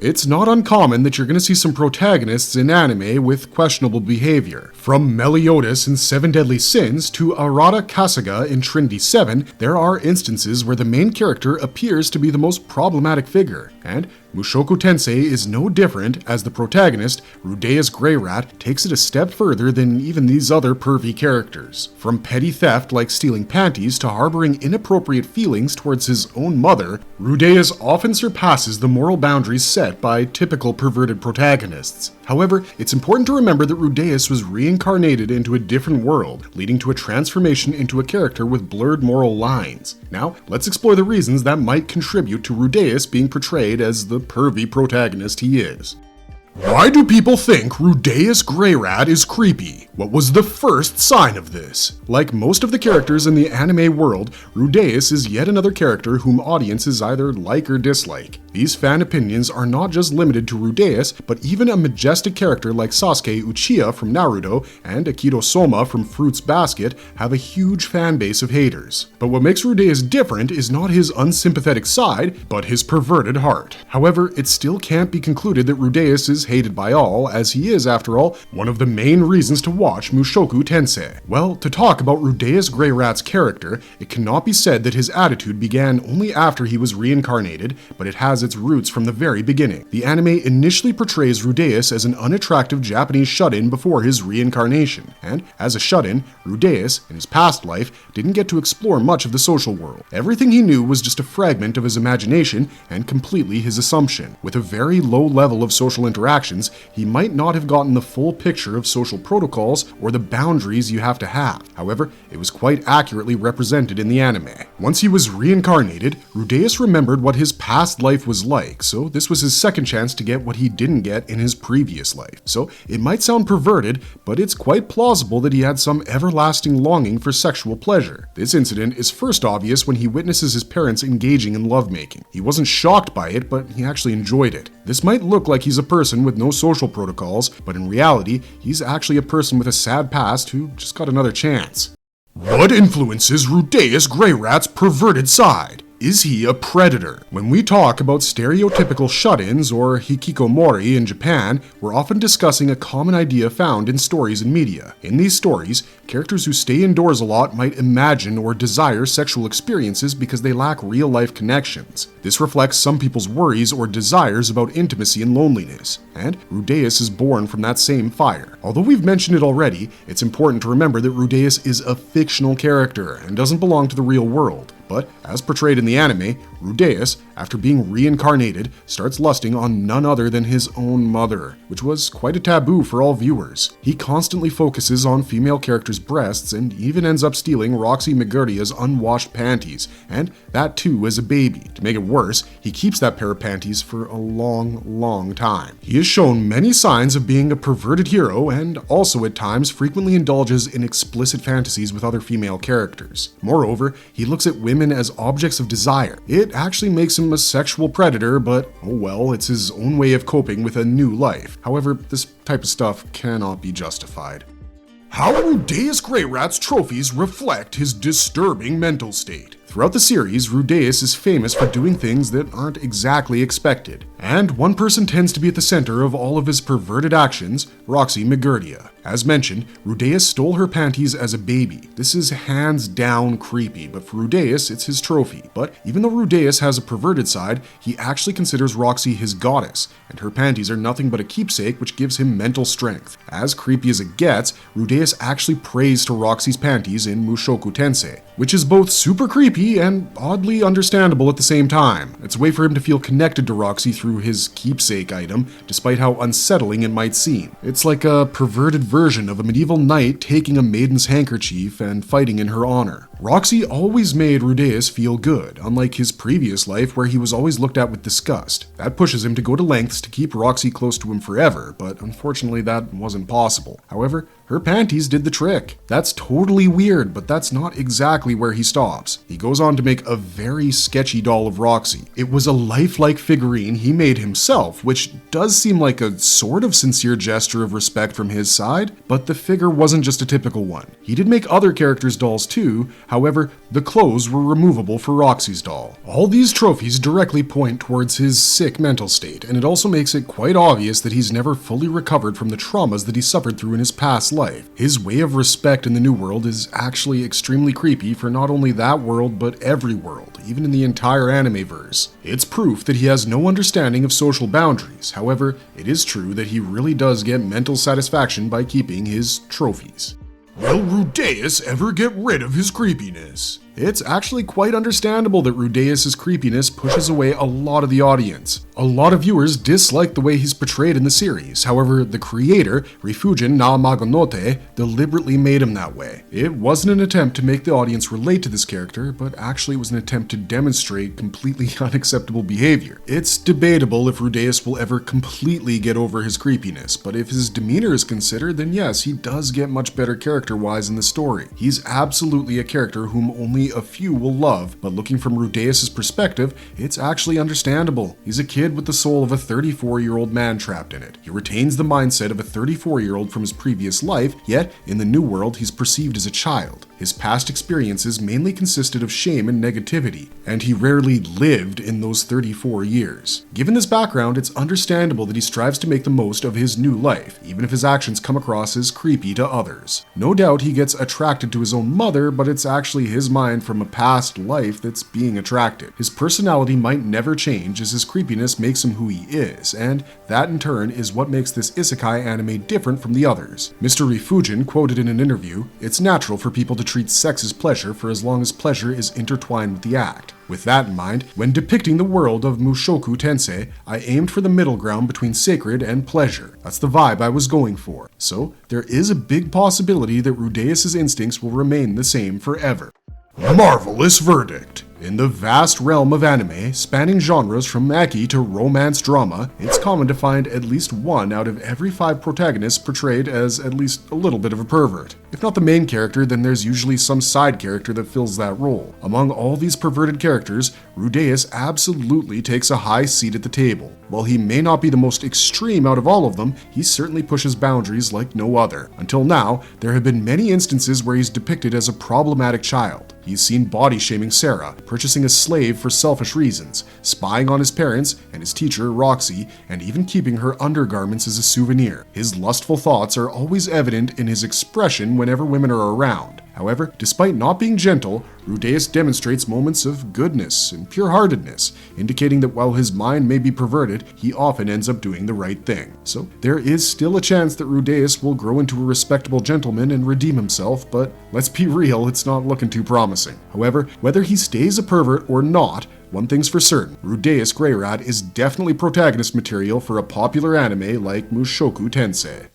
It's not uncommon that you're going to see some protagonists in anime with questionable behavior. From Meliodas in Seven Deadly Sins to Arata Kasuga in Trinity 7, there are instances where the main character appears to be the most problematic figure, and Mushoku Tensei is no different, as the protagonist, Rudeus Greyrat, takes it a step further than even these other pervy characters. From petty theft like stealing panties to harboring inappropriate feelings towards his own mother, Rudeus often surpasses the moral boundaries set by typical perverted protagonists. However, it's important to remember that Rudeus was reincarnated into a different world, leading to a transformation into a character with blurred moral lines. Now, let's explore the reasons that might contribute to Rudeus being portrayed as the pervy protagonist he is. Why do people think Rudeus Greyrat is creepy? What was the first sign of this? Like most of the characters in the anime world, Rudeus is yet another character whom audiences either like or dislike. These fan opinions are not just limited to Rudeus, but even a majestic character like Sasuke Uchiha from Naruto and Akito Soma from Fruits Basket have a huge fan base of haters. But what makes Rudeus different is not his unsympathetic side, but his perverted heart. However, it still can't be concluded that Rudeus is hated by all, as he is, after all, one of the main reasons to watch Mushoku Tensei. Well, to talk about Rudeus Greyrat's character, it cannot be said that his attitude began only after he was reincarnated, but it has its roots from the very beginning. The anime initially portrays Rudeus as an unattractive Japanese shut-in before his reincarnation, and as a shut-in, Rudeus, in his past life, didn't get to explore much of the social world. Everything he knew was just a fragment of his imagination and completely his assumption. With a very low level of social interactions, he might not have gotten the full picture of social protocols or the boundaries you have to have. However, it was quite accurately represented in the anime. Once he was reincarnated, Rudeus remembered what his past life was like, so this was his second chance to get what he didn't get in his previous life. So it might sound perverted, but it's quite plausible that he had some everlasting longing for sexual pleasure. This incident is first obvious when he witnesses his parents engaging in lovemaking. He wasn't shocked by it, but he actually enjoyed it. This might look like he's a person with no social protocols, but in reality, he's actually a person with a sad past who just got another chance. What influences Rudeus Greyrat's perverted side? Is he a predator? When we talk about stereotypical shut-ins or hikikomori in Japan, we're often discussing a common idea found in stories and media. In these stories, characters who stay indoors a lot might imagine or desire sexual experiences because they lack real-life connections. This reflects some people's worries or desires about intimacy and loneliness, and Rudeus is born from that same fire. Although we've mentioned it already, it's important to remember that Rudeus is a fictional character and doesn't belong to the real world. But, as portrayed in the anime, Rudeus, after being reincarnated, starts lusting on none other than his own mother, which was quite a taboo for all viewers. He constantly focuses on female characters' breasts and even ends up stealing Roxy Megurdia's unwashed panties, and that too as a baby. To make it worse, he keeps that pair of panties for a long time. He has shown many signs of being a perverted hero and also at times frequently indulges in explicit fantasies with other female characters. Moreover, he looks at women as objects of desire. It actually makes him a sexual predator, but oh well, it's his own way of coping with a new life. However, this type of stuff cannot be justified. How Rudeus Greyrat's trophies reflect his disturbing mental state. Throughout the series, Rudeus is famous for doing things that aren't exactly expected. And one person tends to be at the center of all of his perverted actions, Roxy Megurdia. As mentioned, Rudeus stole her panties as a baby. This is hands down creepy, but for Rudeus, it's his trophy. But even though Rudeus has a perverted side, he actually considers Roxy his goddess, and her panties are nothing but a keepsake which gives him mental strength. As creepy as it gets, Rudeus actually prays to Roxy's panties in Mushoku Tensei, which is both super creepy and oddly understandable at the same time. It's a way for him to feel connected to Roxy through his keepsake item, despite how unsettling it might seem. It's like a perverted version of a medieval knight taking a maiden's handkerchief and fighting in her honor. Roxy always made Rudeus feel good, unlike his previous life where he was always looked at with disgust. That pushes him to go to lengths to keep Roxy close to him forever, but unfortunately that wasn't possible. However, her panties did the trick. That's totally weird, but that's not exactly where he stops. He goes on to make a very sketchy doll of Roxy. It was a lifelike figurine he made himself, which does seem like a sort of sincere gesture of respect from his side, but the figure wasn't just a typical one. He did make other characters' dolls too, however, The clothes were removable for Roxy's doll. All these trophies directly point towards his sick mental state, and it also makes it quite obvious that he's never fully recovered from the traumas that he suffered through in his past life. His way of respect in the new world is actually extremely creepy for not only that world, but every world, even in the entire anime-verse. It's proof that he has no understanding of social boundaries. However, it is true that he really does get mental satisfaction by keeping his trophies. Will Rudeus ever get rid of his creepiness? It's actually quite understandable that Rudeus' creepiness pushes away a lot of the audience. A lot of viewers dislike the way he's portrayed in the series. However, the creator, Rifujin na Maganote, deliberately made him that way. It wasn't an attempt to make the audience relate to this character, but actually was an attempt to demonstrate completely unacceptable behavior. It's debatable if Rudeus will ever completely get over his creepiness, but if his demeanor is considered, then yes, he does get much better character-wise in the story. He's absolutely a character whom only a few will love, but looking from Rudeus' perspective, it's actually understandable. He's a kid with the soul of a 34-year-old man trapped in it. He retains the mindset of a 34-year-old from his previous life, yet in the new world he's perceived as a child. His past experiences mainly consisted of shame and negativity, and he rarely lived in those 34 years. Given this background, it's understandable that he strives to make the most of his new life, even if his actions come across as creepy to others. No doubt he gets attracted to his own mother, but it's actually his mind from a past life that's being attracted. His personality might never change as his creepiness makes him who he is, and that in turn is what makes this isekai anime different from the others. Mr. Rifujin quoted in an interview, "It's natural for people to treat sex as pleasure for as long as pleasure is intertwined with the act. With that in mind, when depicting the world of Mushoku Tensei, I aimed for the middle ground between sacred and pleasure. That's the vibe I was going for. So there is a big possibility that Rudeus' instincts will remain the same forever." Marvelous verdict. In the vast realm of anime, spanning genres from maki to romance drama, it's common to find at least one out of every 5 protagonists portrayed as at least a little bit of a pervert. If not the main character, then there's usually some side character that fills that role. Among all these perverted characters, Rudeus absolutely takes a high seat at the table. While he may not be the most extreme out of all of them, he certainly pushes boundaries like no other. Until now, there have been many instances where he's depicted as a problematic child. He's seen body-shaming Sarah, purchasing a slave for selfish reasons, spying on his parents and his teacher, Roxy, and even keeping her undergarments as a souvenir. His lustful thoughts are always evident in his expression whenever women are around. However, despite not being gentle, Rudeus demonstrates moments of goodness and pure-heartedness, indicating that while his mind may be perverted, he often ends up doing the right thing. So there is still a chance that Rudeus will grow into a respectable gentleman and redeem himself, but let's be real, it's not looking too promising. However, whether he stays a pervert or not, one thing's for certain, Rudeus Greyrat is definitely protagonist material for a popular anime like Mushoku Tensei.